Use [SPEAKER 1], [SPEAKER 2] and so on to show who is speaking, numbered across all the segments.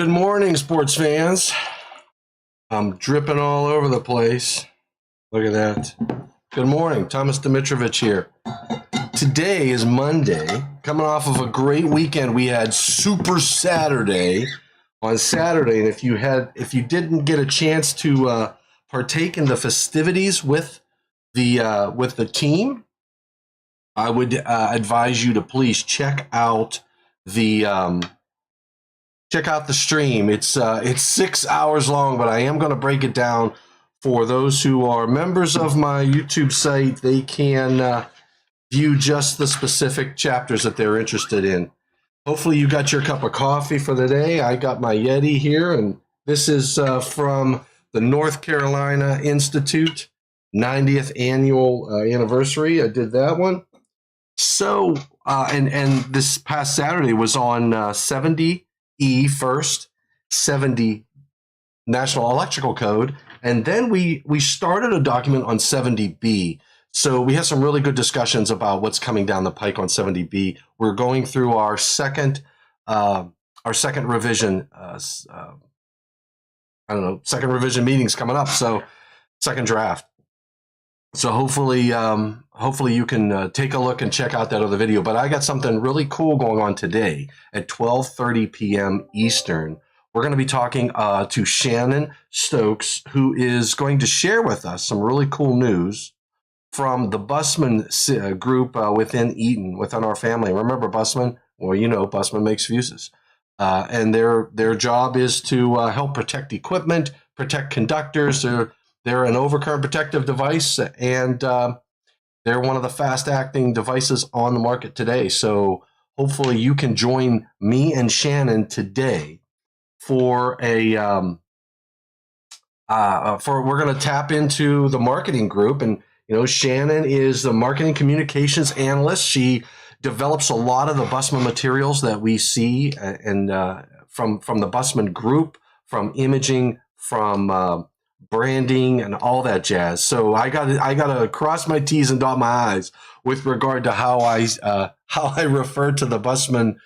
[SPEAKER 1] Good morning, sports fans. I'm dripping all over the place. Look at that. Good morning, Thomas Dimitrovich here. Today is Monday, coming off of a great weekend. We had Super Saturday on Saturday, and if you didn't get a chance to partake in the festivities with the team, I would advise you to please check out the stream. It's 6 hours long, but I am going to break it down for those who are members of my YouTube site. They can view just the specific chapters that they're interested in. Hopefully you got your cup of coffee for the day. I got my Yeti here, and this is from the North Carolina Institute 90th annual anniversary. I did that one. So, and this past Saturday was on 70E first, 70 National Electrical Code, and then we started a document on 70B. So we had some really good discussions about what's coming down the pike on 70B. We're going through our second revision. Second revision meetings coming up. So second draft. So hopefully you can take a look and check out that other video. But I got something really cool going on today at 12:30 p.m. Eastern. We're going to be talking to Shannon Stokes, who is going to share with us some really cool news from the Bussmann group within Eaton, within our family. Remember Bussmann? Well, you know, Bussmann makes fuses. And their job is to help protect equipment, protect conductors. They're an overcurrent protective device, and they're one of the fast-acting devices on the market today. So hopefully you can join me and Shannon today for we're going to tap into the marketing group. And you know, Shannon is the marketing communications analyst. She develops a lot of the Bussmann materials that we see, and from the Bussmann group, from imaging, from branding, and all that jazz. So I got to cross my T's and dot my I's with regard to how I refer to the Bussmann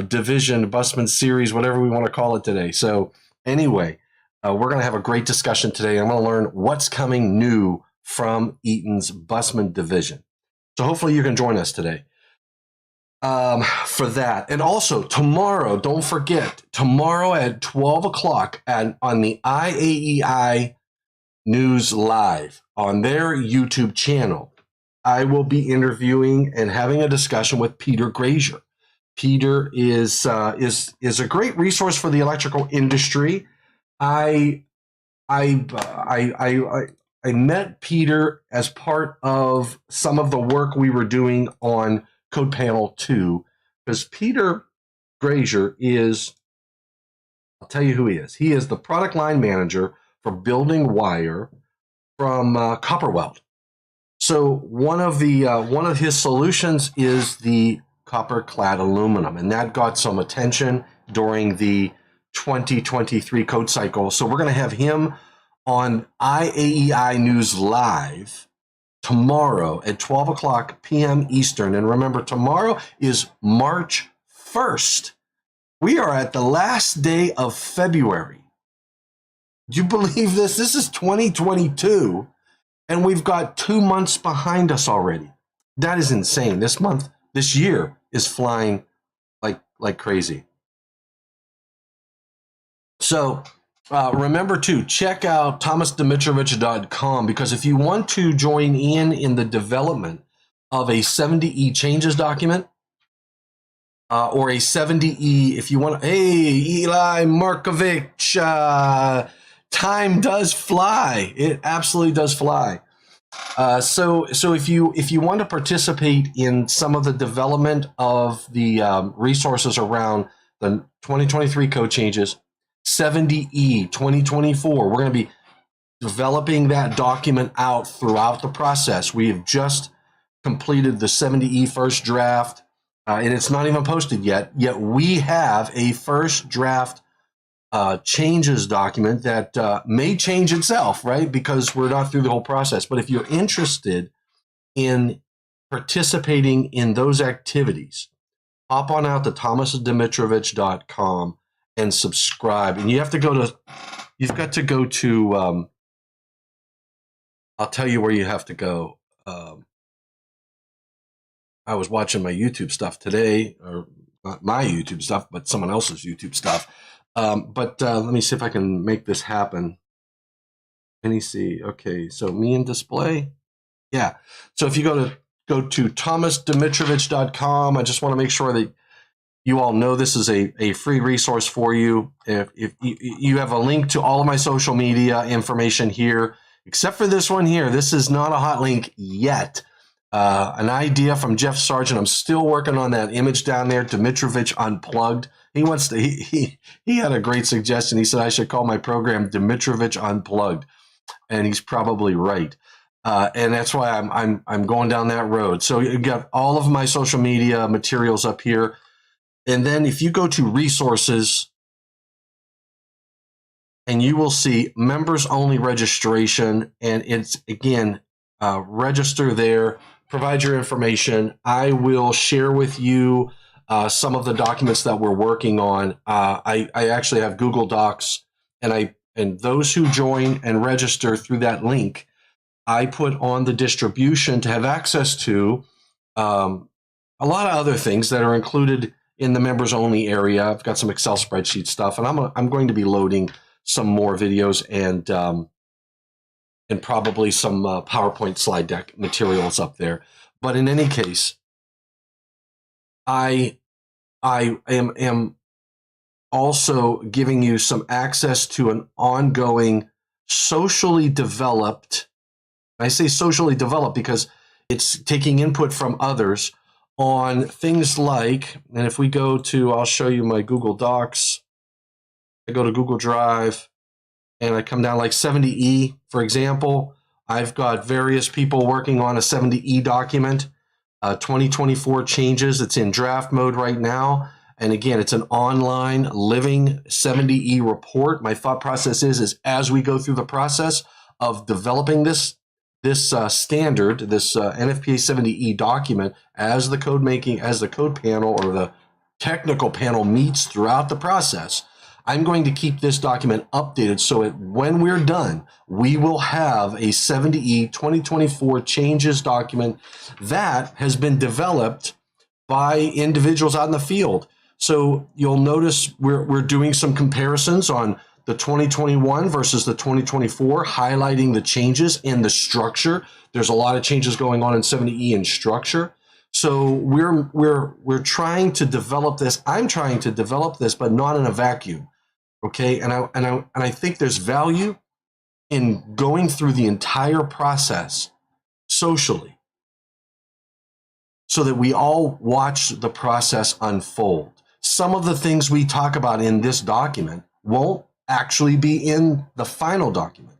[SPEAKER 1] division, Bussmann series, whatever we want to call it today. So anyway, we're going to have a great discussion today. I'm going to learn what's coming new from Eaton's Bussmann division. So hopefully you can join us today for that. And also tomorrow, don't forget, tomorrow at 12 o'clock on the IAEI News Live on their YouTube channel, I will be interviewing and having a discussion with Peter Grazier. Peter is a great resource for the electrical industry. I met Peter as part of some of the work we were doing on Code Panel 2, because Peter Grazier is, I'll tell you who he is. He is the product line manager for building wire from Copperweld. So one of his solutions is the copper-clad aluminum, and that got some attention during the 2023 code cycle. So we're going to have him on IAEI News Live tomorrow at 12 o'clock p.m. Eastern. And remember, tomorrow is March 1st. We are at the last day of February. Do you believe this? This is 2022, and we've got 2 months behind us already. That is insane. This year is flying like crazy. So remember to check out thomasdimitrovich.com, because if you want to join in the development of a 70E changes document, or a 70E, if you want, hey, Eli Markovich, time does fly. It absolutely does fly. So if you want to participate in some of the development of the resources around the 2023 code changes, 70E 2024, we're going to be developing that document out throughout the process. We have just completed the 70E first draft, and it's not even posted yet. Yet we have a first draft changes document that may change itself, right? Because we're not through the whole process. But if you're interested in participating in those activities, hop on out to thomasdimitrovich.com and subscribe. And you've got to go to, I'll tell you where you have to go. I was watching my YouTube stuff today, or not my YouTube stuff, but someone else's YouTube stuff. But let me see if I can make this happen. Let me see. Okay, so me in display. Yeah. So if you go to thomasdimitrovich.com, I just want to make sure that you all know this is a free resource for you. If you have a link to all of my social media information here, except for this one here. This is not a hot link yet. An idea from Jeff Sargent. I'm still working on that image down there, Dimitrovich Unplugged. He wants to. He had a great suggestion. He said I should call my program Dimitrovich Unplugged, and he's probably right. And that's why I'm going down that road. So you got all of my social media materials up here, and then if you go to resources, and you will see members only registration, and it's again register there. Provide your information. I will share with you some of the documents that we're working on. I actually have Google Docs, and those who join and register through that link, I put on the distribution to have access to a lot of other things that are included in the members only area. I've got some Excel spreadsheet stuff, and I'm going to be loading some more videos and probably some PowerPoint slide deck materials up there. But in any case, I am also giving you some access to an ongoing socially developed, I say socially developed because it's taking input from others on things like, and if we go to, I'll show you my Google Docs. I go to Google Drive, and I come down like 70E, for example. I've got various people working on a 70E document, 2024 changes. It's in draft mode right now. And again, it's an online living 70E report. My thought process is as we go through the process of developing this standard, this NFPA 70E document, as the code panel or the technical panel meets throughout the process, I'm going to keep this document updated so that when we're done, we will have a 70E 2024 changes document that has been developed by individuals out in the field. So you'll notice we're doing some comparisons on the 2021 versus the 2024, highlighting the changes in the structure. There's a lot of changes going on in 70E in structure. So we're trying to develop this. I'm trying to develop this, but not in a vacuum. Okay, and I think there's value in going through the entire process socially, so that we all watch the process unfold. Some of the things we talk about in this document won't actually be in the final document,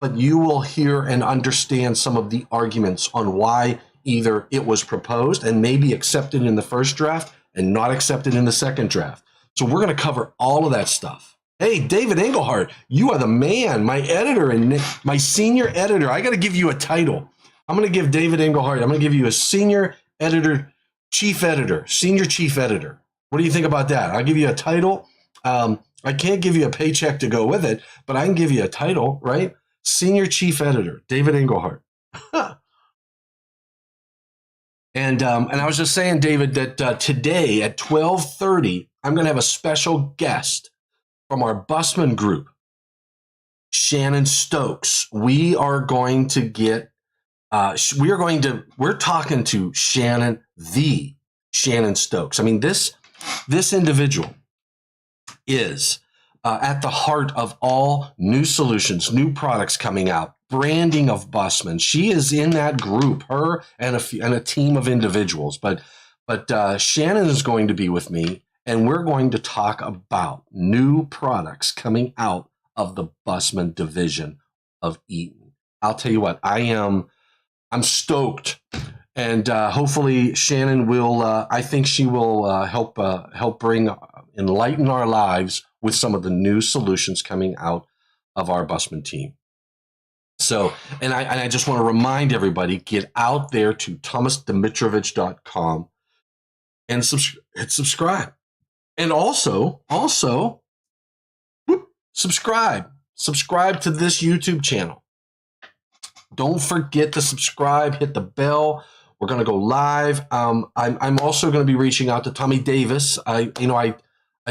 [SPEAKER 1] but you will hear and understand some of the arguments on why either it was proposed and maybe accepted in the first draft and not accepted in the second draft. So we're going to cover all of that stuff. Hey, David Engelhardt, you are the man, my editor and my senior editor. I got to give you a title. I'm going to give David Engelhardt, I'm going to give you a senior editor, senior chief editor. What do you think about that? I'll give you a title. I can't give you a paycheck to go with it, but I can give you a title, right? Senior chief editor, David Engelhardt. And I was just saying, David, that today at 12:30, I'm going to have a special guest from our Bussmann group, Shannon Stokes. We're talking to Shannon, the Shannon Stokes. I mean, this individual is at the heart of all new solutions, new products coming out, branding of Bussmann. She is in that group, her and a team of individuals. But Shannon is going to be with me, and we're going to talk about new products coming out of the Bussmann division of Eaton. I'll tell you what, I'm stoked, and hopefully Shannon will. I think she will help enlighten our lives with some of the new solutions coming out of our Bussmann team. So, and I just want to remind everybody, get out there to thomasdimitrovich.com and subscribe. And also, subscribe. Subscribe to this YouTube channel. Don't forget to subscribe, hit the bell. We're going to go live. I'm also going to be reaching out to Tommy Davis. I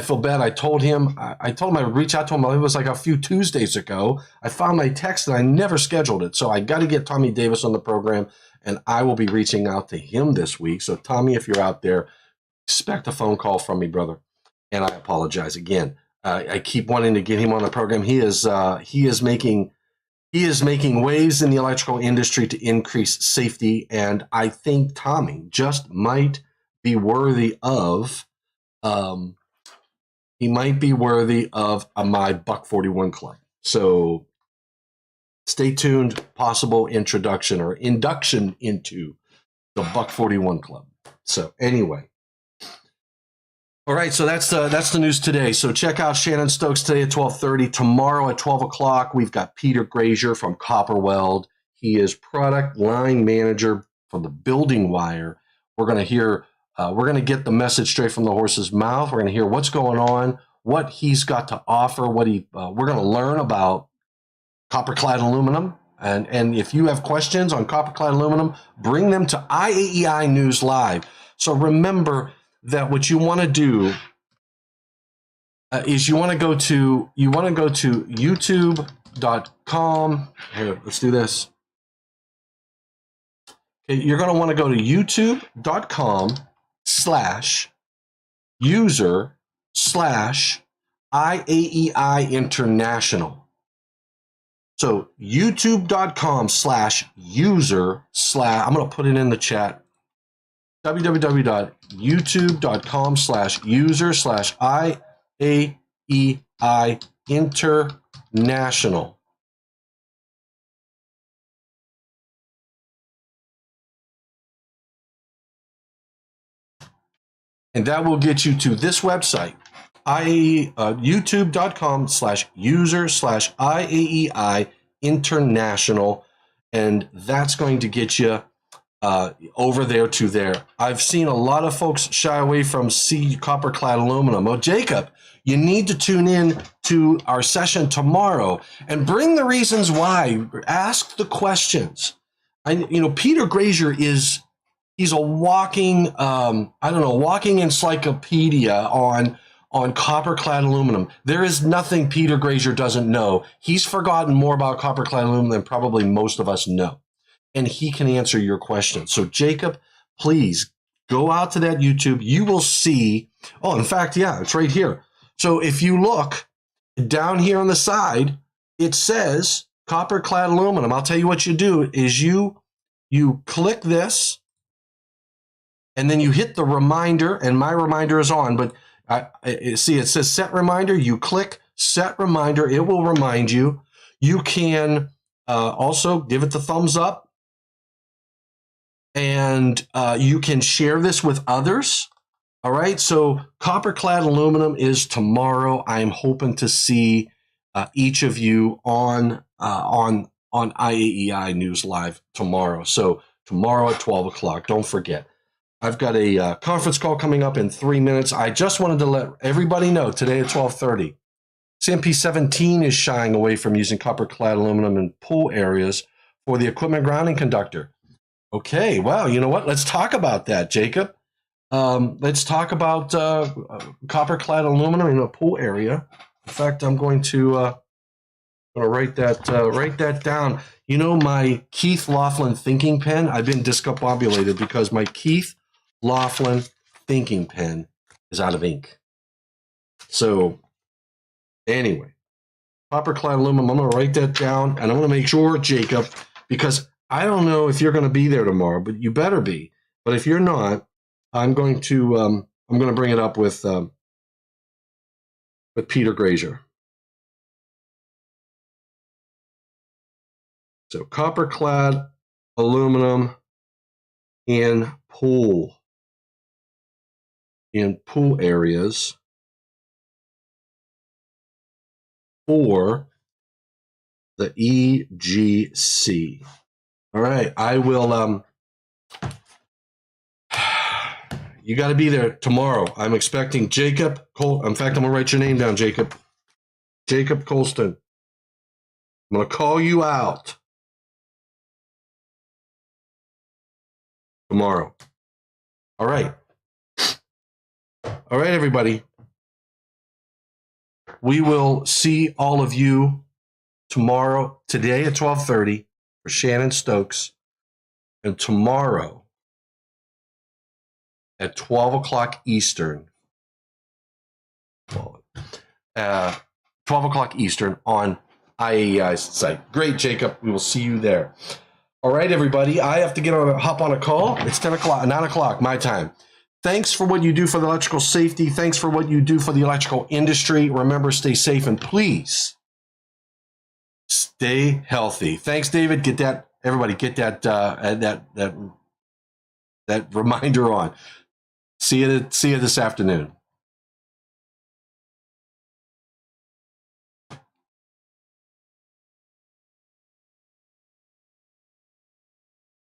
[SPEAKER 1] feel bad. I told him I'd reach out to him. It was like a few Tuesdays ago. I found my text and I never scheduled it. So I got to get Tommy Davis on the program, and I will be reaching out to him this week. So Tommy, if you're out there, expect a phone call from me, brother. And I apologize again. I keep wanting to get him on the program. He is making waves in the electrical industry to increase safety, and I think Tommy just might be worthy of my Buck 41 Club. So stay tuned. Possible introduction or induction into the Buck 41 Club. So anyway. All right, so that's the news today. So check out Shannon Stokes today at 12:30. Tomorrow at 12 o'clock, we've got Peter Grazier from Copperweld. He is product line manager for the Building Wire. We're going to get the message straight from the horse's mouth. We're going to hear what's going on, what he's got to offer, we're going to learn about copper-clad aluminum. And if you have questions on copper-clad aluminum, bring them to IAEI News Live. So remember that what you want to do is you want to go to youtube.com. Here, let's do this. Okay, you're going to want to go to youtube.com/user/IAEI International. So youtube.com/user/ I'm going to put it in the chat. www.youtube.com/user/IAEI International. And that will get you to this website, youtube.com/user/IAEI International. And that's going to get you over there to there. I've seen a lot of folks shy away from copper-clad aluminum. Oh, Jacob, you need to tune in to our session tomorrow and bring the reasons why. Ask the questions. Peter Grazier he's a walking, walking encyclopedia on copper-clad aluminum. There is nothing Peter Grazier doesn't know. He's forgotten more about copper-clad aluminum than probably most of us know. And he can answer your questions. So Jacob, please go out to that YouTube. You will see, in fact, yeah, it's right here. So if you look down here on the side, it says copper-clad aluminum. I'll tell you what you do is you click this, and then you hit the reminder, and my reminder is on, but see, it says set reminder. You click set reminder. It will remind you. You can also give it the thumbs up. And you can share this with others. All right. So copper-clad aluminum is tomorrow. I'm hoping to see each of you on IAEI News Live tomorrow. So tomorrow at 12 o'clock. Don't forget. I've got a conference call coming up in 3 minutes. I just wanted to let everybody know today at 12:30. CMP 17 is shying away from using copper-clad aluminum in pool areas for the equipment grounding conductor. Okay, well, you know what? Let's talk about that, Jacob. Let's talk about copper-clad aluminum in a pool area. In fact, I'm going to write that down. You know, my Keith Laughlin thinking pen, I've been discombobulated because my Keith Laughlin thinking pen is out of ink. So anyway, copper-clad aluminum, I'm going to write that down, and I'm going to make sure, Jacob, because I don't know if you're going to be there tomorrow, but you better be. But if you're not, I'm going to bring it up with Peter Grazier. So copper-clad aluminum in pool areas for the EGC. All right, I will. You got to be there tomorrow. I'm expecting Jacob Cole. In fact, I'm gonna write your name down, Jacob. Jacob Colston. I'm going to call you out tomorrow. All right. All right, everybody. We will see all of you today at 12:30 for Shannon Stokes, and tomorrow at 12 o'clock Eastern. 12 o'clock Eastern on IAEI's site. Great, Jacob. We will see you there. All right, everybody. I have to hop on a call. It's 9 o'clock, my time. Thanks for what you do for the electrical safety. Thanks for what you do for the electrical industry. Remember, stay safe and please stay healthy. Thanks, David. Everybody get that reminder on. See you this afternoon.